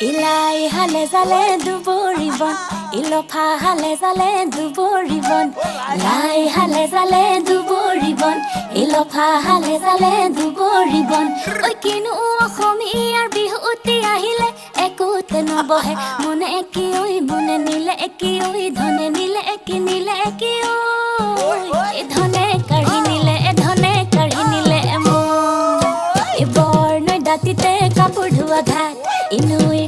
ইলাই হালে জালে দুবৰিবন ইলফা হালে জালে দুবৰিবন লাই হালে জালে দুবৰিবন ইলফা হালে জালে দুবৰিবন ঐ কিনো অসমীয়াৰ বিহুতি আহিলে একোতে নবহে মনে কি ঐ মনে নিলে কি ঐ ধনে নিলে কি ঐ এ ধনে কাঢ়ি নিলে মোৰ এই বৰ্ণ দাঁতিতে কাপোৰ ধোৱা ঘাট ইনুই